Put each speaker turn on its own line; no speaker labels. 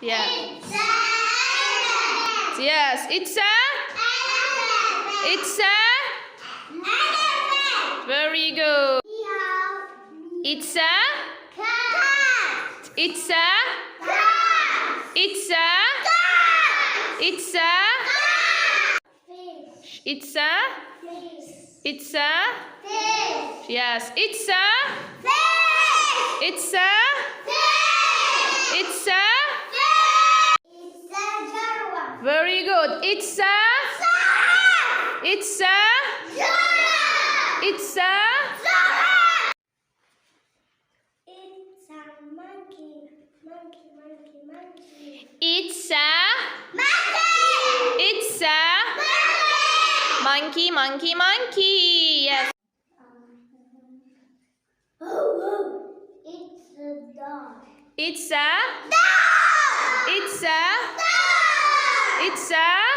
Yeah.
It's a elephant.
Yes, it's a.
Elephant.
It's a.
Elephant.
Very good. It's a.
Cat.
It's a.
Cat.
It's a.
Cat.
It's a.
Fish.
It's a.
Fish.
It's a.
Fish.
Yes, it's a.
Fish.
It's a.
Fish.
It's a.
Fish. It's a giraffe.
Very good. It's a.
Giraffe.
It's a.
Giraffe.
It's a.
Giraffe. It's a monkey. Monkey, monkey, monkey.
It's a.
Monkey.
It's a.
Monkey.
Monkey, monkey, monkey. Yes.
Oh, oh. It's a dog.
It's a.
Dog.
It's a.
Dog.
It's a.